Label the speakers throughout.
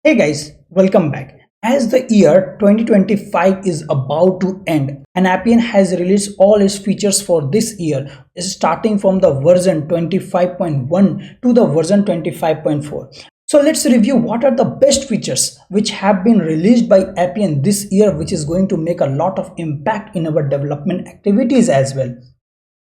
Speaker 1: Hey guys, welcome back. As the year 2025 is about to end, and Appian has released all its features for this year, starting from the version 25.1 to the version 25.4. So let's review what are the best features which have been released by Appian this year, which is going to make a lot of impact in our development activities as well.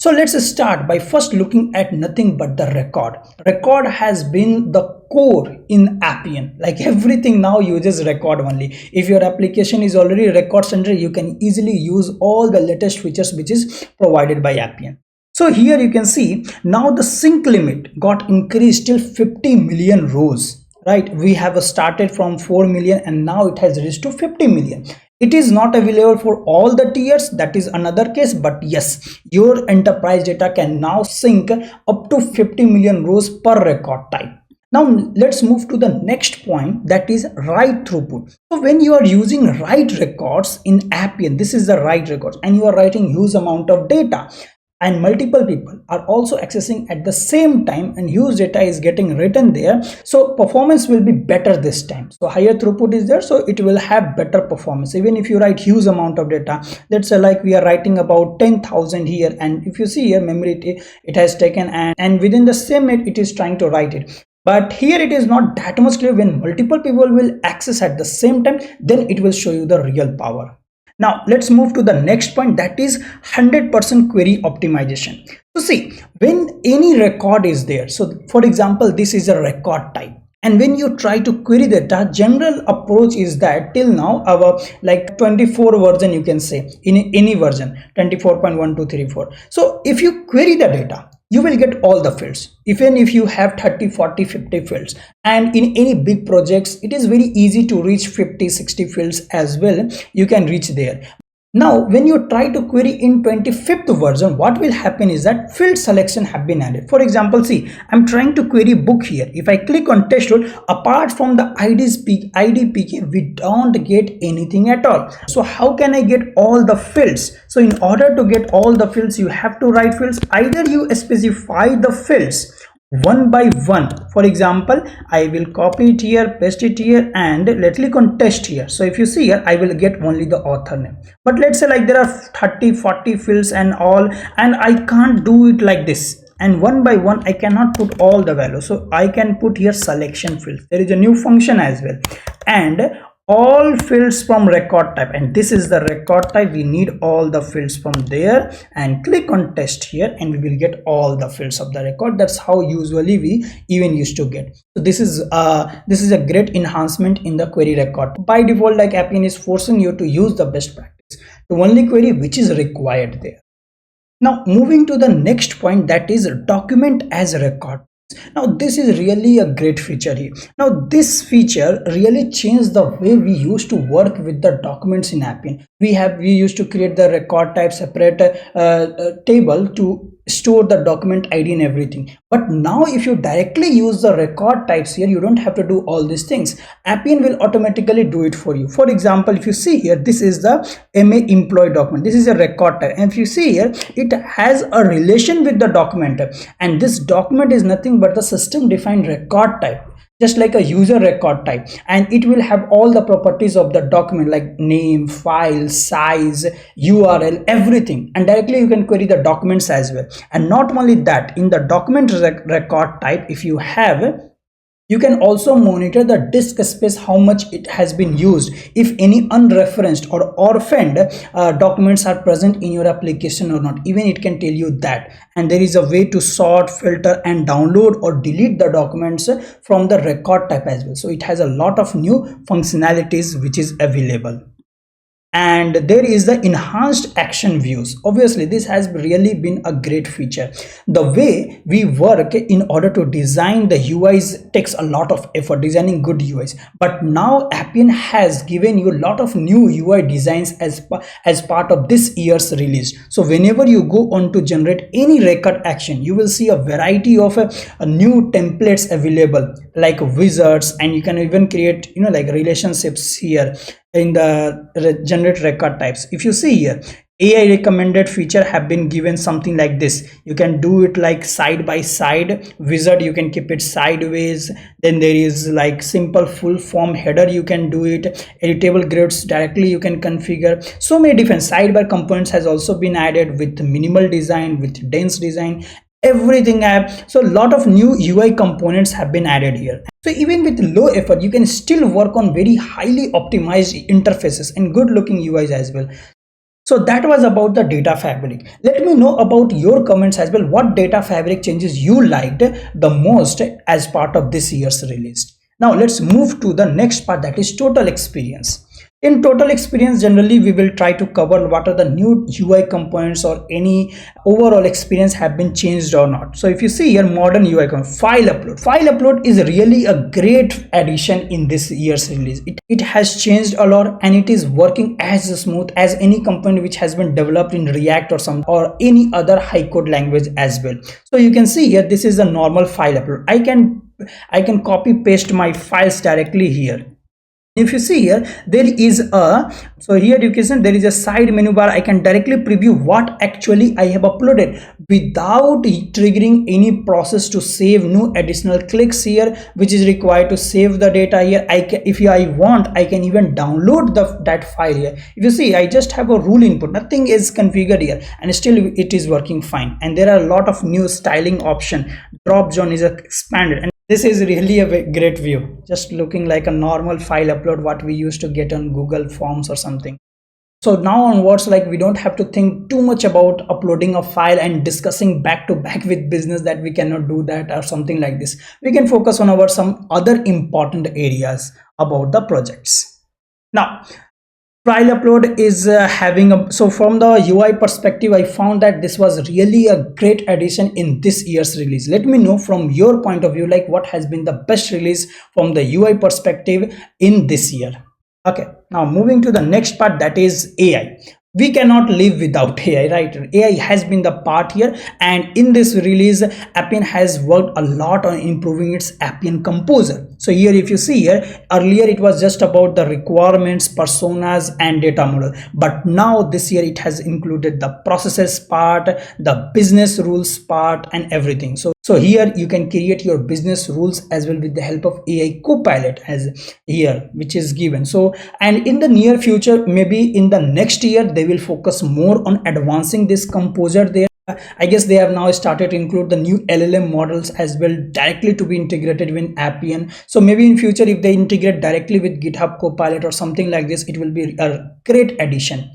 Speaker 1: So let's start by first looking at nothing but the record. Record has been the core in Appian. Like everything now uses record only. If your application is already record centered, you can easily use all the latest features which is provided by Appian. So here you can see now the sync limit got increased till 50 million rows. Right, we have started from 4 million and now it has reached to 50 million. It is not available for all the tiers, that is another case, but yes, your enterprise data can now sync up to 50 million rows per record type. Now let's move to the next point, that is write throughput. So when you are using write records in Appian, this is the write records and you are writing huge amount of data and multiple people are also accessing at the same time and huge data is getting written there, so performance will be better this time. So higher throughput is there, so it will have better performance. Even if you write huge amount of data, let's say like we are writing about 10,000 here, and if you see here memory it has taken and within the same minute it is trying to write it. But here it is not that much clear. When multiple people will access at the same time, then it will show you the real power. Now let's move to the next point, that is 100% query optimization. So see, when any record is there, so for example this is a record type, and when you try to query the data, general approach is that till now our like 24 version, you can say in any version 24.1234. So if you query the data, you will get all the fields, even if you have 30, 40, 50 fields. And in any big projects it is very easy to reach 50, 60 fields as well, you can reach there. Now when you try to query in 25th version, what will happen is that field selection have been added. For example, see, I'm trying to query book here. If I click on test role, apart from the ID PK, we don't get anything at all. So how can I get all the fields? So in order to get all the fields, you have to write fields. Either you specify the fields one by one. For example, I will copy it here, paste it here, and let's click on test here. So if you see here, I will get only the author name. But let's say like there are 30, 40 fields and all, and I can't do it like this. And one by one I cannot put all the values, so I can put here selection fields. There is a new function as well, and all fields from record type, and this is the record type. We need all the fields from there, and click on test here and we will get all the fields of the record. That's how usually we even used to get. So this is a great enhancement in the query record. By default, like Appian is forcing you to use the best practice to only query which is required there. Now moving to the next point, that is document as a record. Now this is really a great feature here. Now this feature really changed the way we used to work with the documents in Appian. We used to create the record type separate table to store the document ID and everything. But now if you directly use the record types here, you don't have to do all these things. Appian will automatically do it for you. For example, if you see here, this is the MA employee document. This is a record type, and if you see here, it has a relation with the document, and this document is nothing but the system defined record type, just like a user record type, and it will have all the properties of the document like name, file, size, URL, everything, and directly you can query the documents as well. And not only that, in the document record type, if you have, you can also monitor the disk space, how much it has been used, if any unreferenced or orphaned documents are present in your application or not. Even it can tell you that. And there is a way to sort, filter, and download or delete the documents from the record type as well. So it has a lot of new functionalities which is available. And there is the enhanced action views. Obviously this has really been a great feature. The way we work in order to design the UIs takes a lot of effort, designing good UIs, but now Appian has given you a lot of new UI designs as part of this year's release. So whenever you go on to generate any record action, you will see a variety of new templates available, like wizards, and you can even create like relationships here in the generate record types. If you see here, AI recommended feature have been given something like this. You can do it like side by side wizard, you can keep it sideways. Then there is like simple full form header, you can do it. Editable grids directly you can configure. So many different sidebar components has also been added with minimal design, with dense design, everything app. So a lot of new UI components have been added here. So even with low effort you can still work on very highly optimized interfaces and good looking UIs as well. So that was about the data fabric. Let me know about your comments as well. What data fabric changes you liked the most as part of this year's release. Now let's move to the next part, that is total experience. In total experience, generally we will try to cover what are the new UI components or any overall experience have been changed or not. So if you see here, modern UI component, file upload is really a great addition in this year's release. It has changed a lot and it is working as smooth as any component which has been developed in React or some or any other high code language as well. So you can see here, this is a normal file upload. I can copy paste my files directly here. If you see here, there is a, so here you can see there is a side menu bar. I can directly preview what actually I have uploaded without triggering any process to save. No additional clicks here which is required to save the data here. If I want, I can even download that file here. If you see, I just have a rule input, nothing is configured here and still it is working fine. And there are a lot of new styling option. Drop zone is expanded and this is really a great view, just looking like a normal file upload what we used to get on Google Forms or something. So now onwards, like we don't have to think too much about uploading a file and discussing back to back with business that we cannot do that or something like this. We can focus on our some other important areas about the projects. Now file upload is having a, so from the UI perspective I found that this was really a great addition in this year's release. Let me know from your point of view, like what has been the best release from the UI perspective in this year. Okay, now moving to the next part, that is AI. We cannot live without AI, right? AI has been the part here, and in this release Appian has worked a lot on improving its Appian Composer. So here if you see here, earlier it was just about the requirements, personas and data model, but now this year it has included the processes part, the business rules part and everything. So here you can create your business rules as well with the help of AI Copilot as here, which is given. So, and in the near future, maybe in the next year, they will focus more on advancing this composer there. I guess they have now started to include the new LLM models as well directly to be integrated with Appian. So maybe in future, if they integrate directly with GitHub Copilot or something like this, it will be a great addition.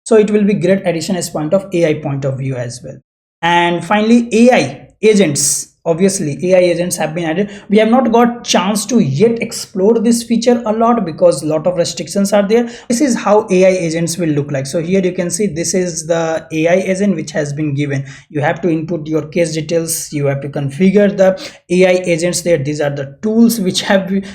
Speaker 1: So it will be great addition as point of AI point of view as well. And finally, AI agents. Obviously AI agents have been added. We have not got chance to yet explore this feature a lot because a lot of restrictions are there. This is how AI agents will look like. So here you can see this is the AI agent which has been given. You have to input your case details, you have to configure the AI agents there. These are the tools which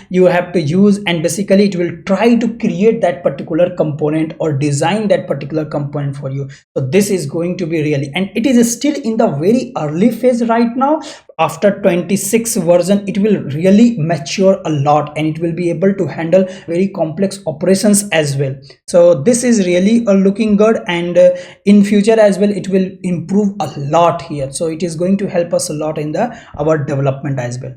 Speaker 1: you have to use, and basically it will try to create that particular component or design that particular component for you. So this is going to be really, and it is still in the very early phase right now. After 26 version it will really mature a lot and it will be able to handle very complex operations as well. So this is really looking good, and in future as well it will improve a lot here. So it is going to help us a lot in our development as well.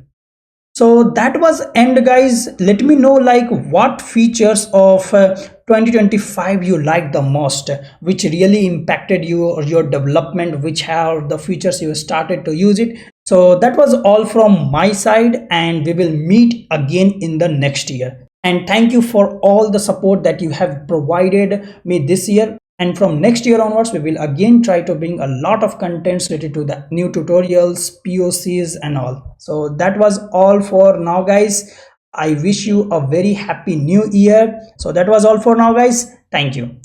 Speaker 1: So that was end guys. Let me know like what features of 2025 you like the most, which really impacted you or your development, which are the features you started to use it. So that was all from my side, and we will meet again in the next year. And thank you for all the support that you have provided me this year. And from next year onwards, we will again try to bring a lot of contents related to the new tutorials, POCs and all. So that was all for now guys. I wish you a very happy new year. So that was all for now guys. Thank you.